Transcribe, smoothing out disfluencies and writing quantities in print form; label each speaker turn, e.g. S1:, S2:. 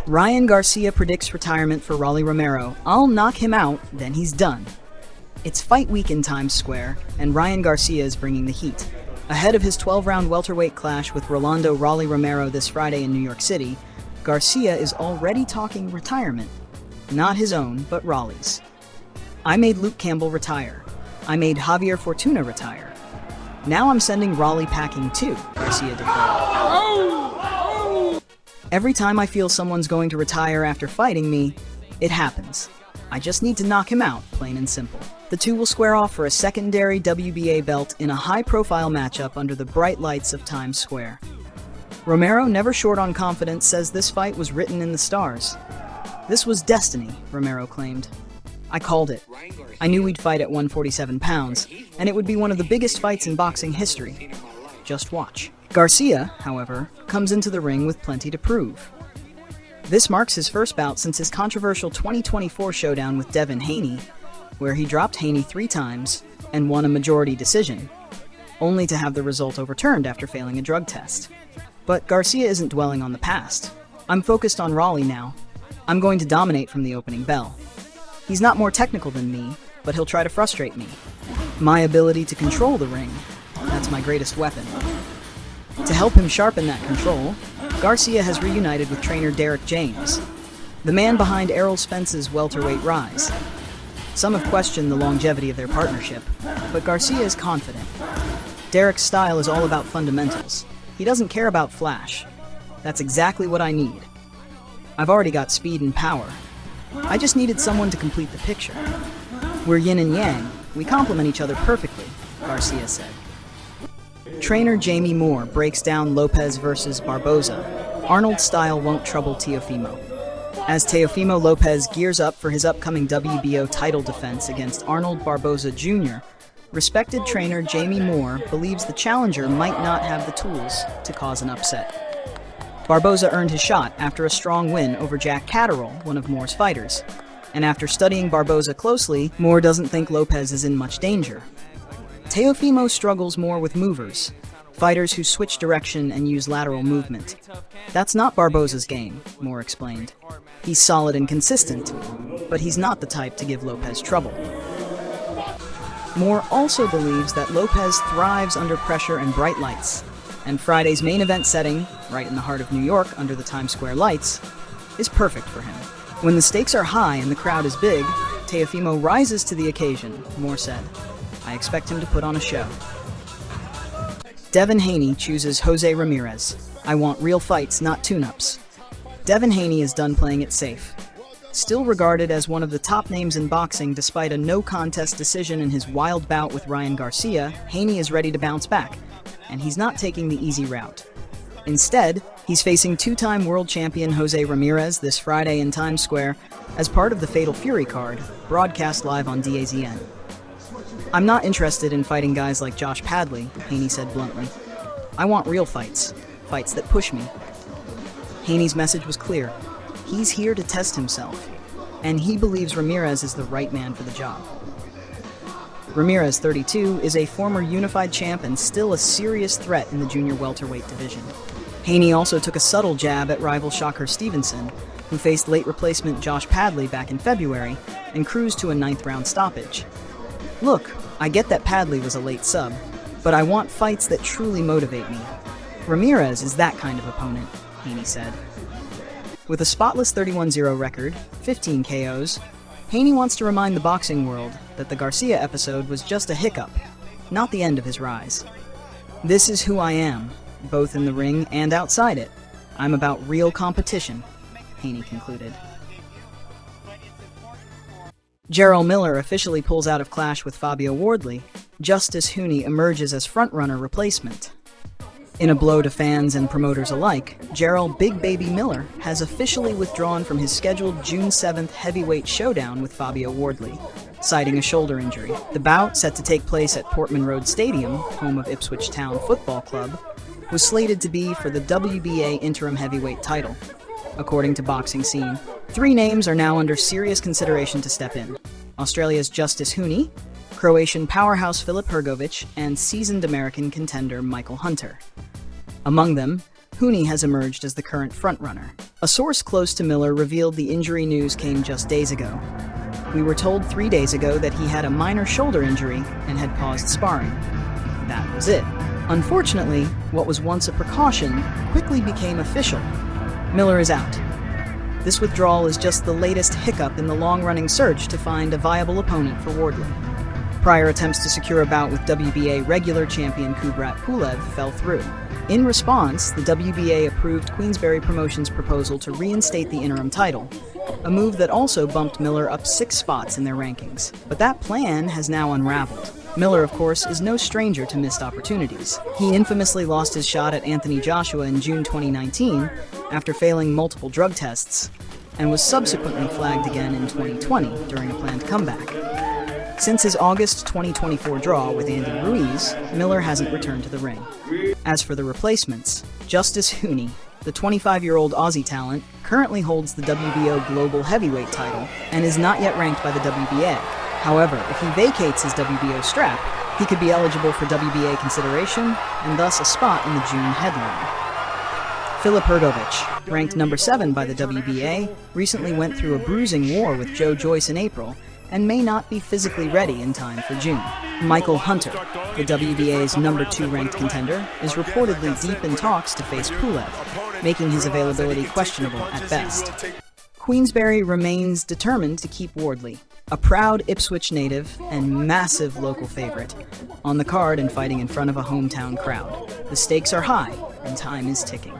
S1: Ryan Garcia predicts retirement for Rolly Romero. I'll knock him out, then he's done. It's fight week in Times Square, and Ryan Garcia is bringing the heat. Ahead of his 12-round welterweight clash with Rolando Rolly Romero this Friday in New York City, Garcia is already talking retirement. Not his own, but Rolly's. I made Luke Campbell retire. I made Javier Fortuna retire. Now I'm sending Rolly packing too, Garcia declared. Every time I feel someone's going to retire after fighting me, it happens. I just need to knock him out, plain and simple. The two will square off for a secondary WBA belt in a high-profile matchup under the bright lights of Times Square. Romero, never short on confidence, says this fight was written in the stars. This was destiny, Romero claimed. I called it. I knew we'd fight at 147 pounds, and it would be one of the biggest fights in boxing history. Just watch. Garcia, however, comes into the ring with plenty to prove. This marks his first bout since his controversial 2024 showdown with Devin Haney, where he dropped Haney 3 times and won a majority decision, only to have the result overturned after failing a drug test. But Garcia isn't dwelling on the past. I'm focused on Rolly now. I'm going to dominate from the opening bell. He's not more technical than me, but he'll try to frustrate me. My ability to control the ring, that's my greatest weapon. To help him sharpen that control, Garcia has reunited with trainer Derek James, the man behind Errol Spence's welterweight rise. Some have questioned the longevity of their partnership, but Garcia is confident. Derek's style is all about fundamentals. He doesn't care about flash. That's exactly what I need. I've already got speed and power. I just needed someone to complete the picture. We're yin and yang. We complement each other perfectly, Garcia said. Trainer Jamie Moore breaks down Lopez versus Barboza. Arnold's style won't trouble Teofimo. As Teofimo Lopez gears up for his upcoming WBO title defense against Arnold Barboza Jr., respected trainer Jamie Moore believes the challenger might not have the tools to cause an upset. Barboza earned his shot after a strong win over Jack Catterall, one of Moore's fighters. And after studying Barboza closely, Moore doesn't think Lopez is in much danger. Teofimo struggles more with movers, fighters who switch direction and use lateral movement. That's not Barboza's game, Moore explained. He's solid and consistent, but he's not the type to give Lopez trouble. Moore also believes that Lopez thrives under pressure and bright lights, and Friday's main event setting, right in the heart of New York under the Times Square lights, is perfect for him. When the stakes are high and the crowd is big, Teofimo rises to the occasion, Moore said. I expect him to put on a show. Devin Haney chooses Jose Ramirez. I want real fights, not tune-ups. Devin Haney is done playing it safe. Still regarded as one of the top names in boxing despite a no-contest decision in his wild bout with Ryan Garcia, Haney is ready to bounce back, and he's not taking the easy route. Instead, he's facing 2-time world champion Jose Ramirez this Friday in Times Square as part of the Fatal Fury card, broadcast live on DAZN. I'm not interested in fighting guys like Josh Padley, Haney said bluntly. I want real fights, fights that push me. Haney's message was clear. He's here to test himself, and he believes Ramirez is the right man for the job. Ramirez, 32, is a former unified champ and still a serious threat in the junior welterweight division. Haney also took a subtle jab at rival Shakur Stevenson, who faced late replacement Josh Padley back in February and cruised to a 9th-round stoppage. Look, I get that Padley was a late sub, but I want fights that truly motivate me. Ramirez is that kind of opponent, Haney said. With a spotless 31-0 record, 15 KOs, Haney wants to remind the boxing world that the Garcia episode was just a hiccup, not the end of his rise. This is who I am, both in the ring and outside it. I'm about real competition, Haney concluded. Jarrell Miller officially pulls out of clash with Fabio Wardley. Justice Hooney emerges as frontrunner replacement. In a blow to fans and promoters alike, Jarrell Big Baby Miller has officially withdrawn from his scheduled June 7th heavyweight showdown with Fabio Wardley, citing a shoulder injury. The bout, set to take place at Portman Road Stadium, home of Ipswich Town Football Club, was slated to be for the WBA interim heavyweight title. According to Boxing Scene, 3 names are now under serious consideration to step in. Australia's Justice Hooney, Croatian powerhouse Filip Hrgović, and seasoned American contender Michael Hunter. Among them, Haney has emerged as the current frontrunner. A source close to Miller revealed the injury news came just days ago. "We were told 3 days ago that he had a minor shoulder injury and had paused sparring. That was it." Unfortunately, what was once a precaution quickly became official. Miller is out. This withdrawal is just the latest hiccup in the long-running search to find a viable opponent for Wardley. Prior attempts to secure a bout with WBA regular champion Kubrat Pulev fell through. In response, the WBA approved Queensberry Promotions' proposal to reinstate the interim title, a move that also bumped Miller up 6 spots in their rankings. But that plan has now unraveled. Miller, of course, is no stranger to missed opportunities. He infamously lost his shot at Anthony Joshua in June 2019 after failing multiple drug tests, and was subsequently flagged again in 2020 during a planned comeback. Since his August 2024 draw with Andy Ruiz, Miller hasn't returned to the ring. As for the replacements, Justice Haney, the 25-year-old Aussie talent, currently holds the WBO Global Heavyweight title and is not yet ranked by the WBA. However, if he vacates his WBO strap, he could be eligible for WBA consideration and thus a spot in the June headline. Filip Hrgović, ranked number 7 by the WBA, recently went through a bruising war with Joe Joyce in April and may not be physically ready in time for June. Michael Hunter, the WBA's number 2 ranked contender, is reportedly deep in talks to face Pulev, making his availability questionable at best. Queensberry remains determined to keep Wardley, a proud Ipswich native and massive local favorite, on the card and fighting in front of a hometown crowd. The stakes are high, and time is ticking.